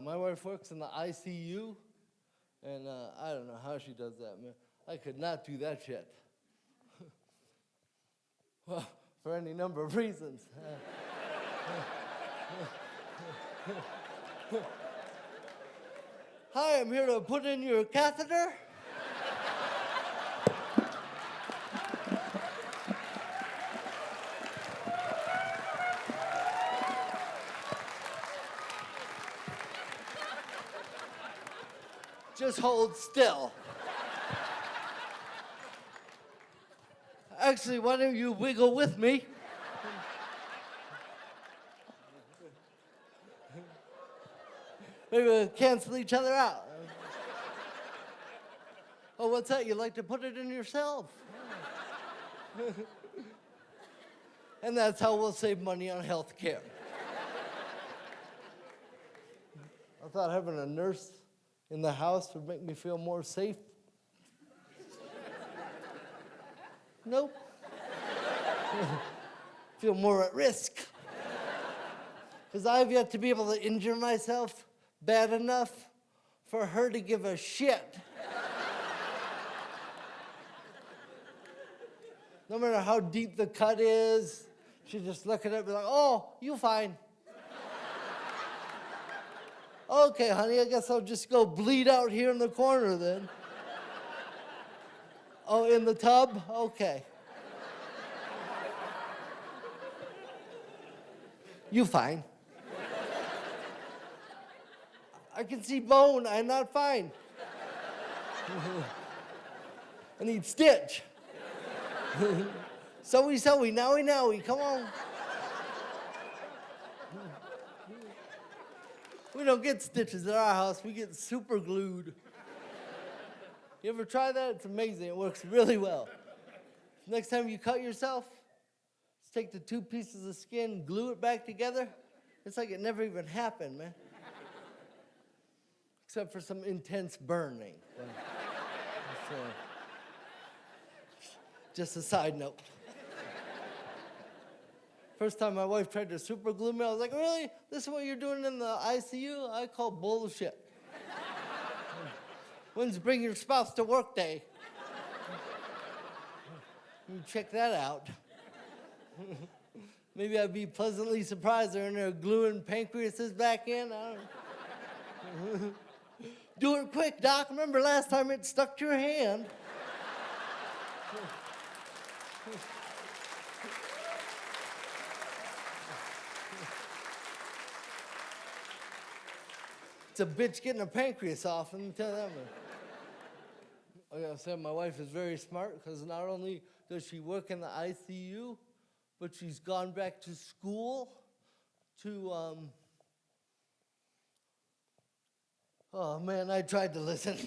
my wife works in the ICU, and I don't know how she does that, man. I could not do that shit. Well, for any number of reasons. Hi, I'm here to put in your catheter. Just hold still. Actually, why don't you wiggle with me? Maybe we'll cancel each other out. Oh, what's that? You like to put it in yourself. And that's how we'll save money on health care. I thought having a nurse in the house would make me feel more safe. Nope. Feel more at risk. Because I've yet to be able to injure myself bad enough for her to give a shit. No matter how deep the cut is, she just look at it and be like, oh, you fine. Okay, honey, I guess I'll just go bleed out here in the corner then. Oh, in the tub? Okay. You fine. I can see bone, I'm not fine. I need stitch. So-y, nowy, come on. We don't get stitches at our house, we get super glued. You ever try that? It's amazing, it works really well. Next time you cut yourself, just take the 2 pieces of skin, glue it back together. It's like it never even happened, man. Except for some intense burning. Just a side note. First time my wife tried to super glue me, I was like, really? This is what you're doing in the ICU? I call bullshit. When's bring your spouse to work day? You check that out. Maybe I'd be pleasantly surprised they're in there gluing pancreases back in. I don't know. Do it quick, Doc. Remember last time it stuck to your hand? It's a bitch getting a pancreas off, let me tell you that much. I gotta say, my wife is very smart because not only does she work in the ICU, but she's gone back to school to, oh man, I tried to listen.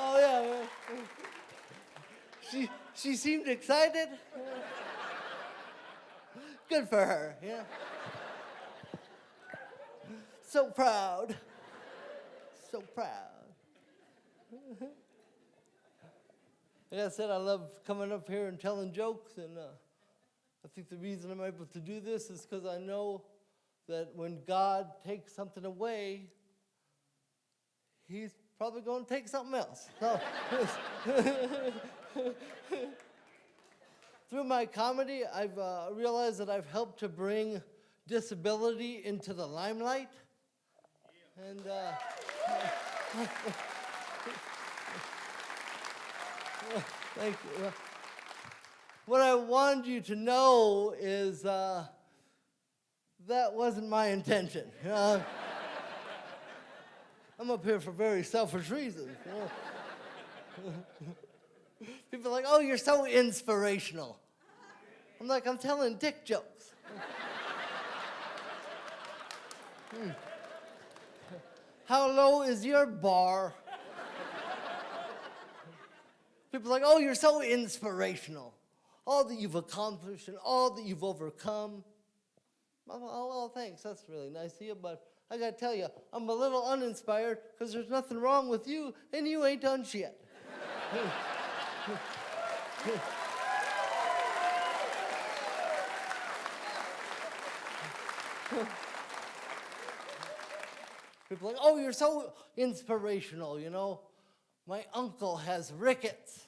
Oh yeah, man. She seemed excited. Good for her, yeah. So proud. So proud. Like I said, I love coming up here and telling jokes, and I think the reason I'm able to do this is because I know that when God takes something away, He's probably going to take something else. So, through my comedy, I've realized that I've helped to bring disability into the limelight. And thank you. What I wanted you to know is that wasn't my intention. I'm up here for very selfish reasons. People are like, oh, you're so inspirational. I'm like, I'm telling dick jokes. How low is your bar? People are like, oh, you're so inspirational. All that you've accomplished and all that you've overcome. Oh, well, thanks. That's really nice of you, but I gotta tell you, I'm a little uninspired because there's nothing wrong with you and you ain't done shit. People are like, oh, you're so inspirational, you know. My uncle has rickets.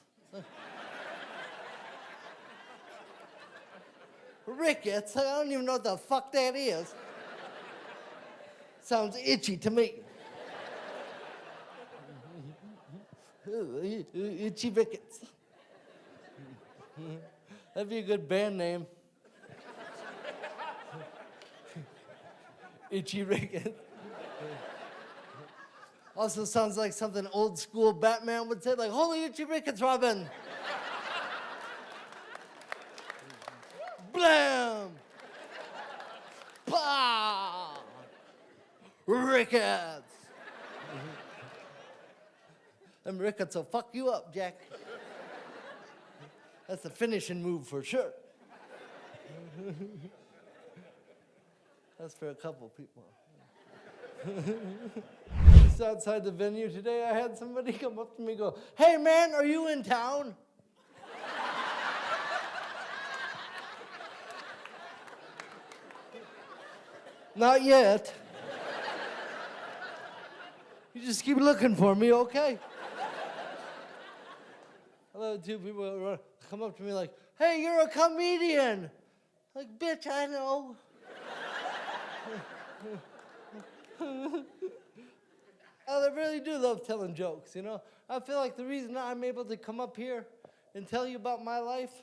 Rickets? I don't even know what the fuck that is. Sounds itchy to me. Itchy rickets. That'd be a good band name. Itchy rickets. Also sounds like something old school Batman would say, like, holy itchy rickets, Robin. Blam! Pah! Rickets! Them rickets will fuck you up, Jack. That's the finishing move for sure. That's for a couple people. Just outside the venue today, I had somebody come up to me and go, hey man, are you in town? Not yet. You just keep looking for me, okay? I love two people come up to me like, hey, you're a comedian. Like, bitch, I know. I really do love telling jokes, you know? I feel like the reason I'm able to come up here and tell you about my life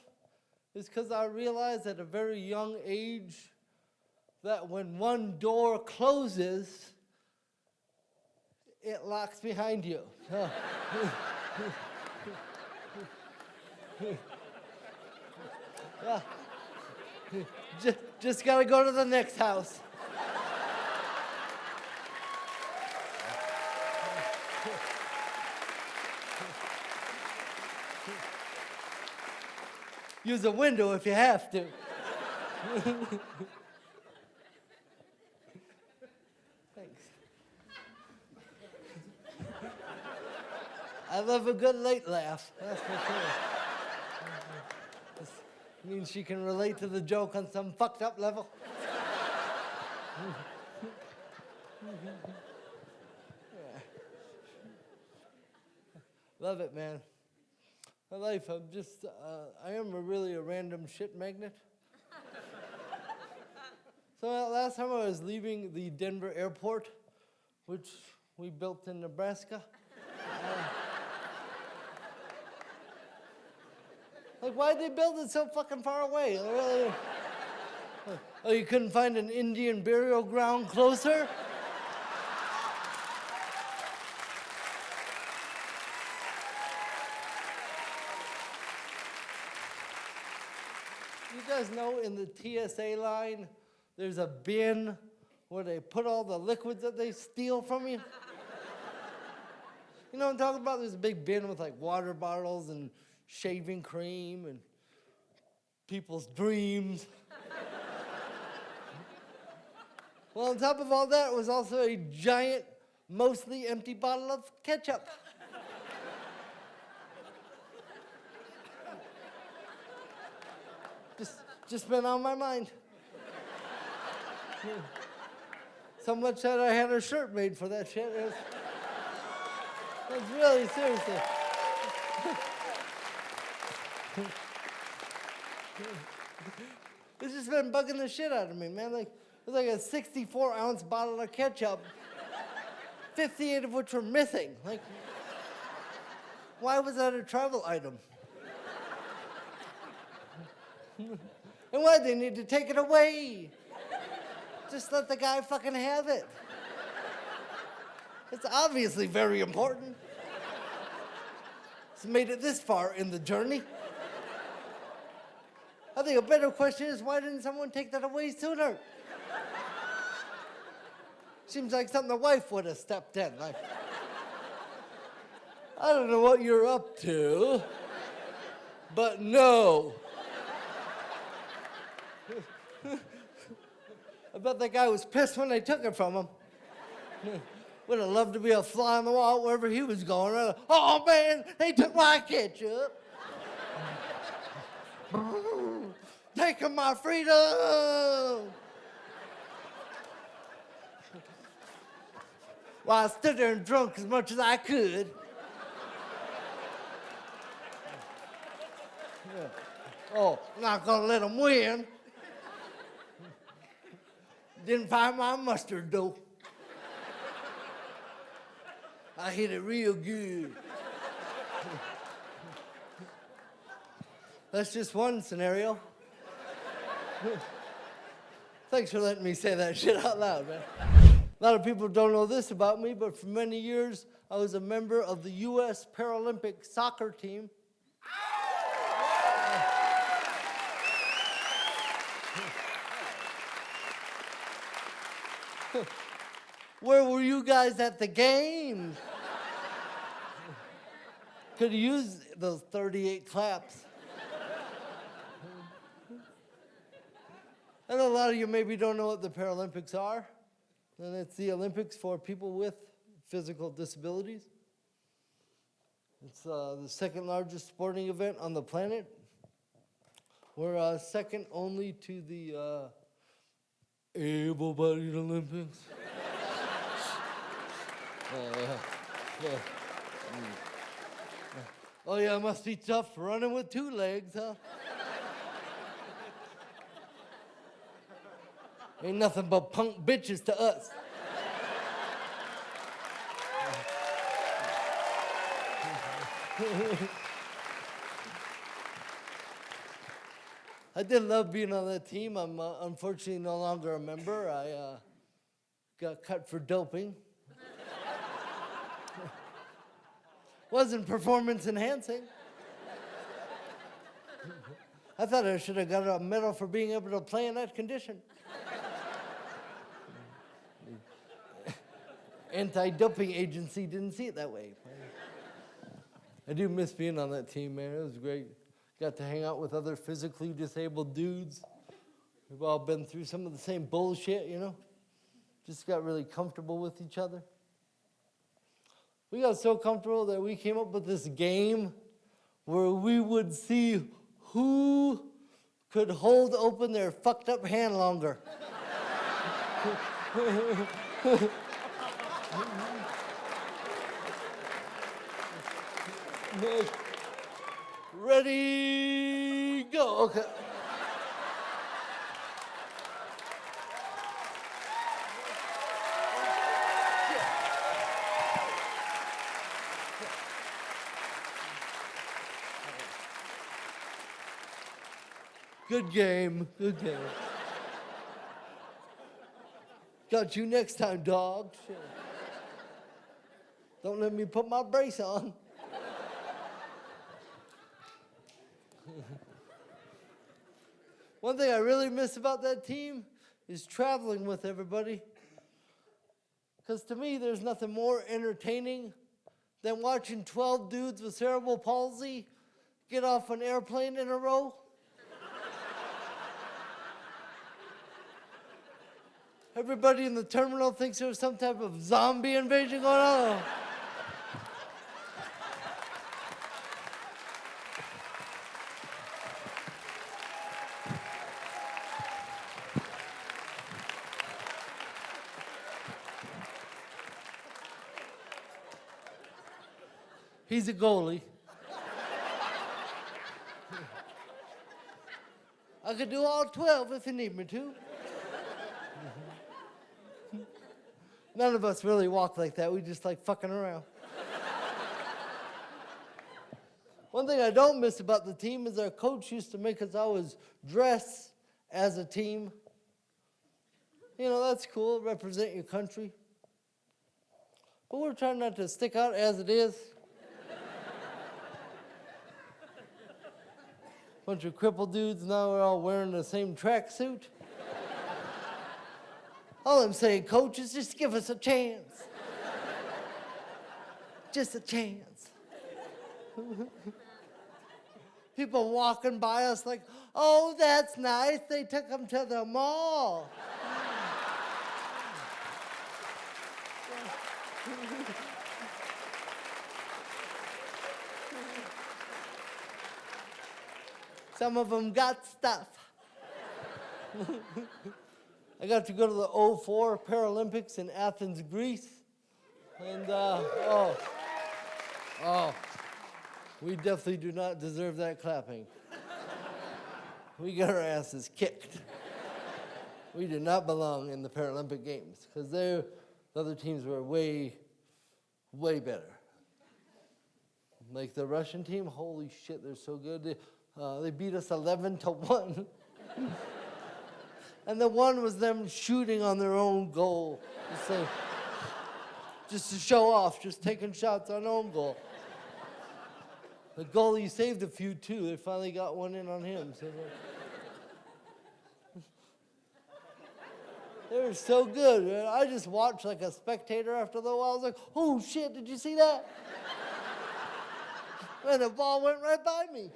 is because I realized at a very young age that when one door closes, it locks behind you. Yeah. Just gotta go to the next house. Use a window if you have to. Thanks. I love a good late laugh, that's for sure. This means she can relate to the joke on some fucked up level. Love it, man. My life, I am really a random shit magnet. So last time I was leaving the Denver airport, which we built in Nebraska. Like, why'd they build it so fucking far away? Oh, you couldn't find an Indian burial ground closer? You guys know in the TSA line, there's a bin where they put all the liquids that they steal from you? You know what I'm talking about? There's a big bin with like water bottles and shaving cream and people's dreams. Well, on top of all that was also a giant, mostly empty bottle of ketchup. Just been on my mind. So much that I had a shirt made for that shit. It's really, seriously. It's just been bugging the shit out of me, man. Like, it's like a 64-ounce bottle of ketchup, 58 of which were missing. Like, why was that a travel item? And why they need to take it away? Just let the guy fucking have it. It's obviously very important. It's made it this far in the journey. I think a better question is, why didn't someone take that away sooner? Seems like something the wife would have stepped in. Like, I don't know what you're up to, but no. bet that guy was pissed when they took it from him. Would have loved to be a fly on the wall wherever he was going. Oh man, they took my ketchup. Taking my freedom. Well, I stood there and drunk as much as I could. Yeah. Oh, not gonna let them win. Didn't find my mustard though. I hit it real good. That's just one scenario. Thanks for letting me say that shit out loud, man. A lot of people don't know this about me, but for many years, I was a member of the U.S. Paralympic soccer team. Where were you guys at the games? Could use those 38 claps. I know a lot of you maybe don't know what the Paralympics are. And it's the Olympics for people with physical disabilities. It's the second largest sporting event on the planet. We're second only to the able-bodied Olympics. Oh yeah, it must be tough running with two legs, huh? Ain't nothing but punk bitches to us. I did love being on that team. I'm unfortunately no longer a member. I got cut for doping. Wasn't performance enhancing. I thought I should have got a medal for being able to play in that condition. Anti-doping agency didn't see it that way. I do miss being on that team, man. It was great. Got to hang out with other physically disabled dudes. We've all been through some of the same bullshit, you know? Just got really comfortable with each other. We got so comfortable that we came up with this game where we would see who could hold open their fucked up hand longer. Ready, go. Okay. Good game, good game. Got you next time, dog. Shit. Don't let me put my brace on. One thing I really miss about that team is traveling with everybody. Because to me, there's nothing more entertaining than watching 12 dudes with cerebral palsy get off an airplane in a row. Everybody in the terminal thinks there's some type of zombie invasion going on. He's a goalie. I could do all 12 if you need me to. None of us really walk like that. We just like fucking around. One thing I don't miss about the team is our coach used to make us always dress as a team. You know, that's cool, represent your country. But we're trying not to stick out as it is. Bunch of crippled dudes, now we're all wearing the same tracksuit. All I'm saying, coach, is just give us a chance. Just a chance. People walking by us like, oh, that's nice. They took them to the mall. Some of them got stuff. I got to go to the '04 Paralympics in Athens, Greece. And, we definitely do not deserve that clapping. We got our asses kicked. We did not belong in the Paralympic Games because the other teams were way, way better. Like the Russian team, holy shit, they're so good. They beat us 11-1. And the one was them shooting on their own goal. Just to show off, just taking shots on own goal. The goalie saved a few too. They finally got one in on him. So they were so good, man. I just watched like a spectator after a little while. I was like, oh shit, did you see that? And the ball went right by me.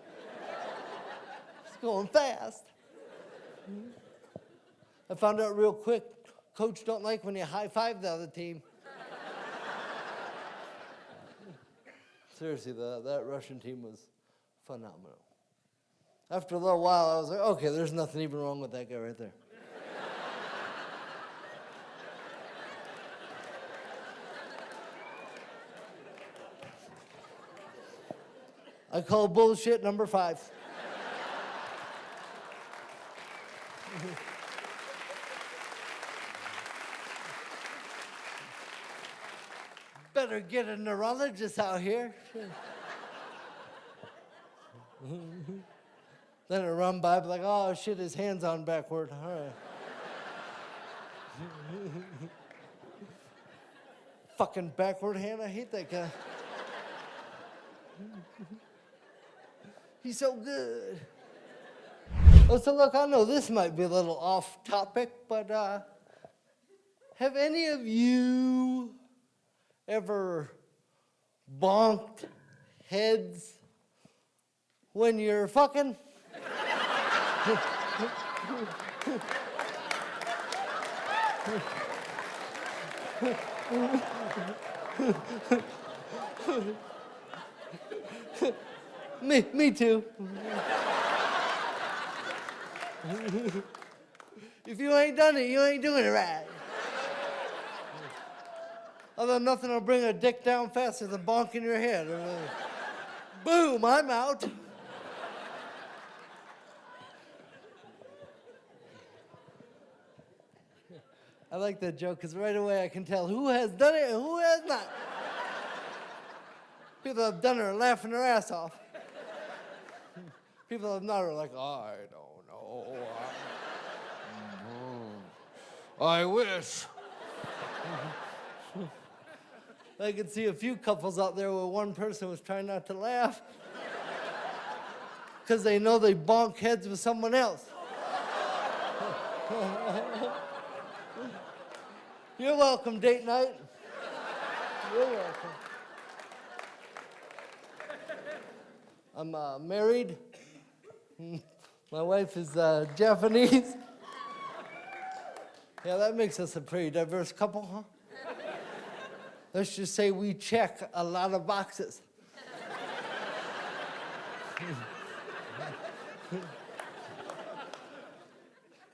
It's going fast. I found out real quick, coach don't like when you high-five the other team. Seriously, that Russian team was phenomenal. After a little while, I was like, okay, there's nothing even wrong with that guy right there. I call bullshit number 5. Better get a neurologist out here. Then it run by, be like, oh shit, his hand's on backward. All right. Fucking backward hand, I hate that guy. He's so good. Oh, so look, I know this might be a little off topic, but have any of you ever bonked heads when you're fucking? Me too. If you ain't done it, you ain't doing it right. Although nothing will bring a dick down faster than bonking your head. Boom, I'm out. I like that joke because right away I can tell who has done it and who has not. People that have done it are laughing their ass off. People that have not are like, I don't know. I wish. I could see a few couples out there where one person was trying not to laugh because they know they bonk heads with someone else. You're welcome, date night. You're welcome. I'm married. My wife is Japanese. Yeah, that makes us a pretty diverse couple, huh? Let's just say we check a lot of boxes.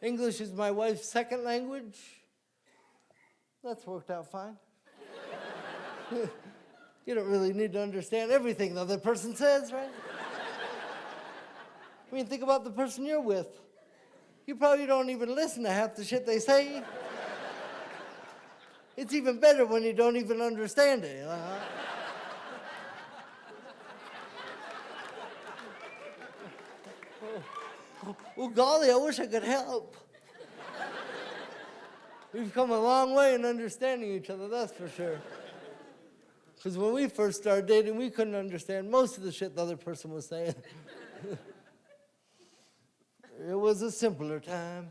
English is my wife's second language. That's worked out fine. You don't really need to understand everything the other person says, right? I mean, think about the person you're with. You probably don't even listen to half the shit they say. It's even better when you don't even understand it. Oh, golly, I wish I could help. We've come a long way in understanding each other, that's for sure. Because when we first started dating, we couldn't understand most of the shit the other person was saying. It was a simpler time.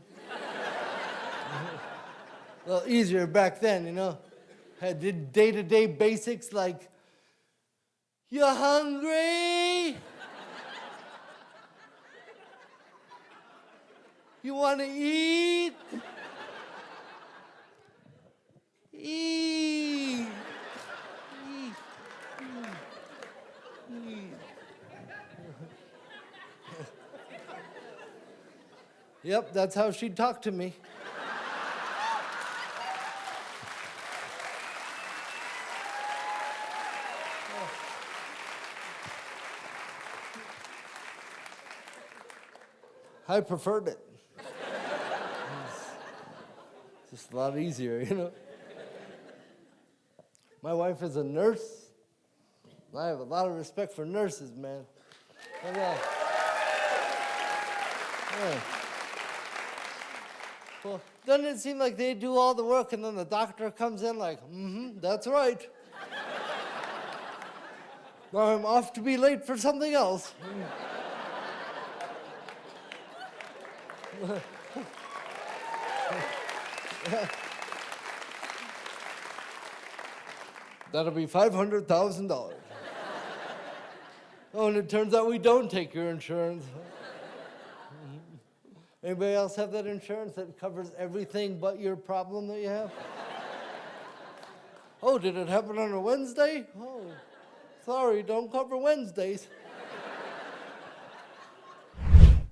A little easier back then, you know. Did day-to-day basics like, you hungry? You want to eat? Eat. Yep, that's how she'd talk to me. I preferred it. It's just a lot easier, you know. My wife is a nurse. I have a lot of respect for nurses, man. And, yeah. Well, doesn't it seem like they do all the work and then the doctor comes in like, that's right. Now I'm off to be late for something else. That'll be $500,000. Oh, and it turns out we don't take your insurance. Anybody else have that insurance that covers everything but your problem that you have? Oh, did it happen on a Wednesday? Oh, sorry, don't cover Wednesdays.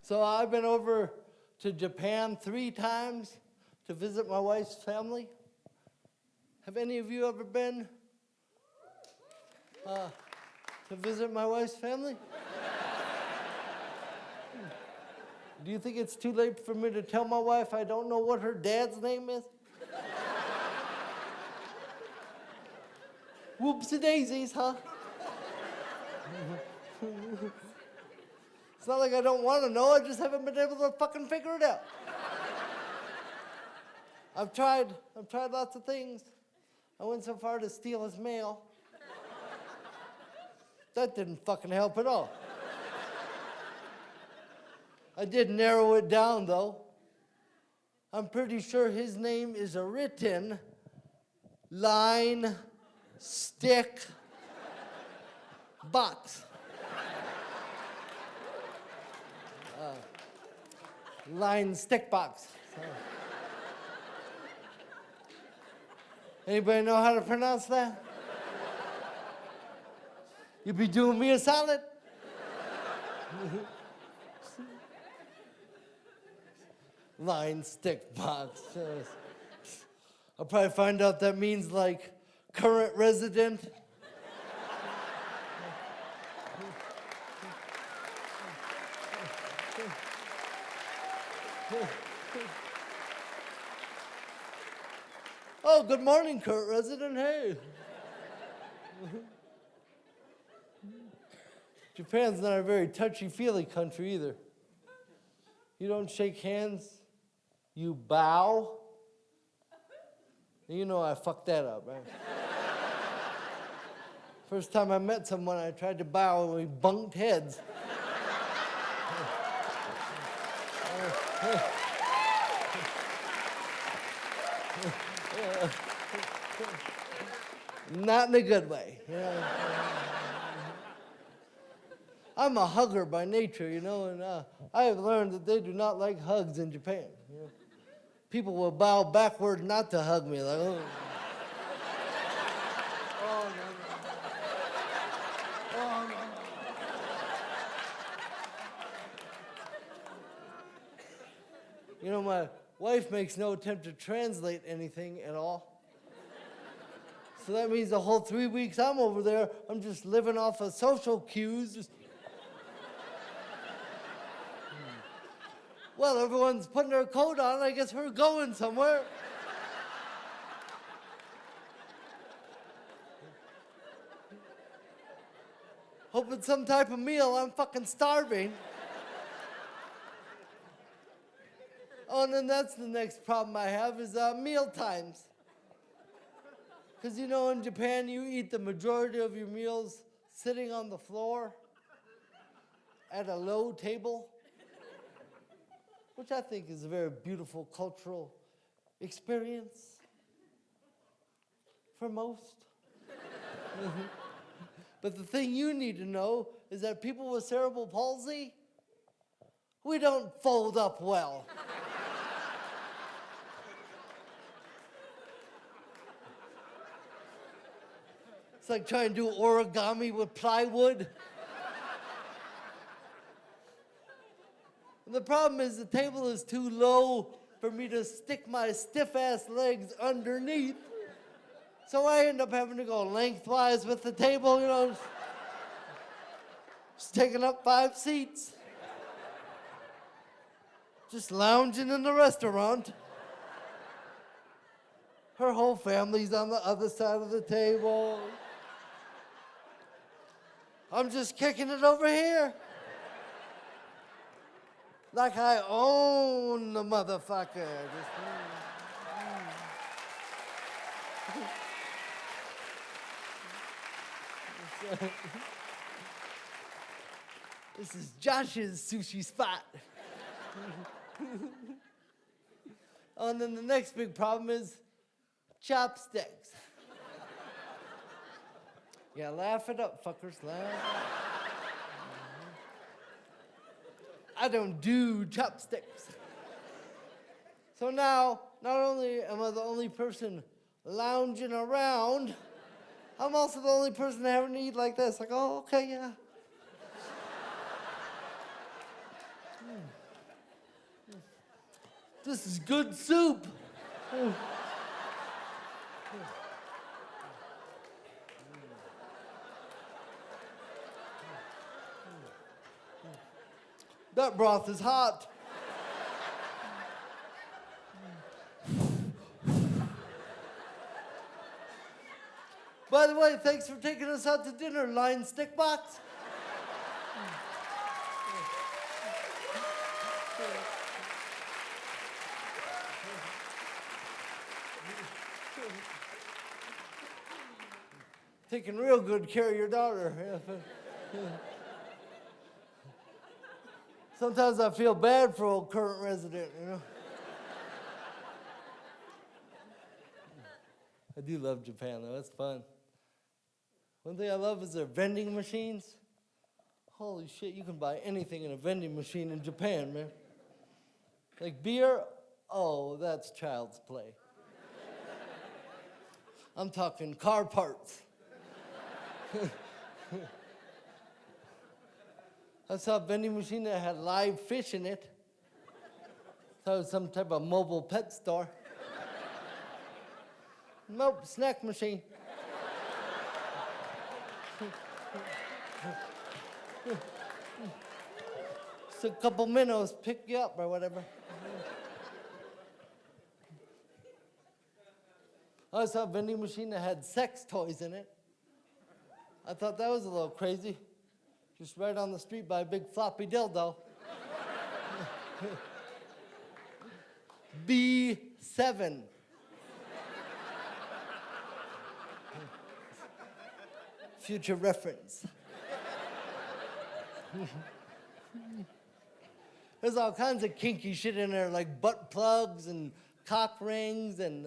So I've been over to Japan 3 times to visit my wife's family. Have any of you ever been to visit my wife's family? Do you think it's too late for me to tell my wife I don't know what her dad's name is? Whoopsie daisies, huh? It's not like I don't want to know, I just haven't been able to fucking figure it out. I've tried lots of things. I went so far to steal his mail. That didn't fucking help at all. I did narrow it down, though. I'm pretty sure his name is a written line stick box. Line stick box. So. Anybody know how to pronounce that? You'd be doing me a solid. Line stick box. I'll probably find out that means like current resident. Oh, good morning, current resident. Hey. Japan's not a very touchy-feely country either. You don't shake hands, you bow. You know I fucked that up, right? First time I met someone, I tried to bow and we bunked heads. Not in a good way. I'm a hugger by nature, you know, and I have learned that they do not like hugs in Japan. You know? People will bow backward not to hug me, like, oh. Oh, no, no. Oh, no. You know, my wife makes no attempt to translate anything at all. So that means the whole 3 weeks I'm over there, I'm just living off of social cues. Just... Well, everyone's putting their coat on. I guess we're going somewhere. Hope it's some type of meal. I'm fucking starving. Oh, and then that's the next problem I have is meal times. Because, you know, in Japan, you eat the majority of your meals sitting on the floor at a low table, which I think is a very beautiful cultural experience for most. But the thing you need to know is that people with cerebral palsy, we don't fold up well. It's like trying to do origami with plywood. And the problem is the table is too low for me to stick my stiff-ass legs underneath. So I end up having to go lengthwise with the table, you know, just taking up 5 seats. Just lounging in the restaurant. Her whole family's on the other side of the table. I'm just kicking it over here. Like I own the motherfucker. This is Josh's sushi spot. Oh, and then the next big problem is chopsticks. Yeah, laugh it up, fuckers, laugh it up. I don't do chopsticks. So now, not only am I the only person lounging around, I'm also the only person having to eat like this. Like, oh, okay, yeah. This is good soup. That broth is hot. By the way, thanks for taking us out to dinner, Line Stick Box. Taking real good care of your daughter. Sometimes I feel bad for old current resident, you know. I do love Japan, though. It's fun. One thing I love is their vending machines. Holy shit, you can buy anything in a vending machine in Japan, man. Like beer, oh, that's child's play. I'm talking car parts. I saw a vending machine that had live fish in it. Thought it was some type of mobile pet store. Nope, snack machine. Just a couple minnows pick you up or whatever. I saw a vending machine that had sex toys in it. I thought that was a little crazy. Just right on the street by a big floppy dildo. B7. Future reference. There's all kinds of kinky shit in there, like butt plugs and cock rings and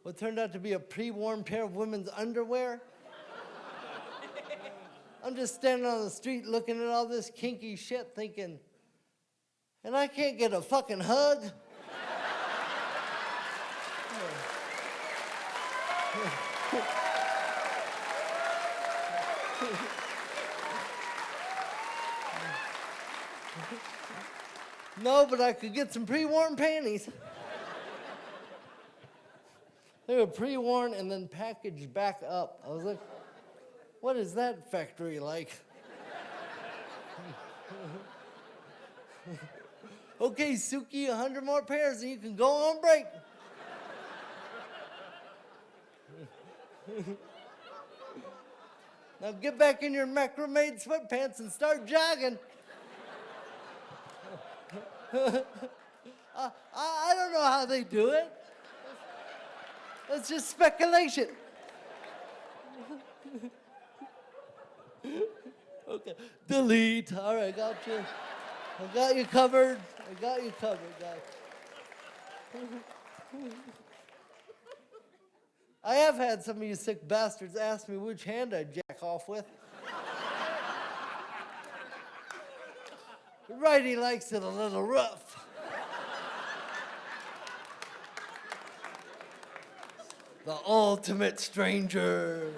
what turned out to be a pre-worn pair of women's underwear. I'm just standing on the street looking at all this kinky shit thinking, and I can't get a fucking hug? No, but I could get some pre-worn panties. They were pre-worn and then packaged back up. I was like, what is that factory like? Okay, Suki, 100 more pairs and you can go on break. Now get back in your macrame sweatpants and start jogging. I don't know how they do it. That's just speculation. Okay, delete. All right, got you. I got you covered. I got you covered, guys. I have had some of you sick bastards ask me which hand I jack off with. Righty likes it a little rough. The ultimate stranger.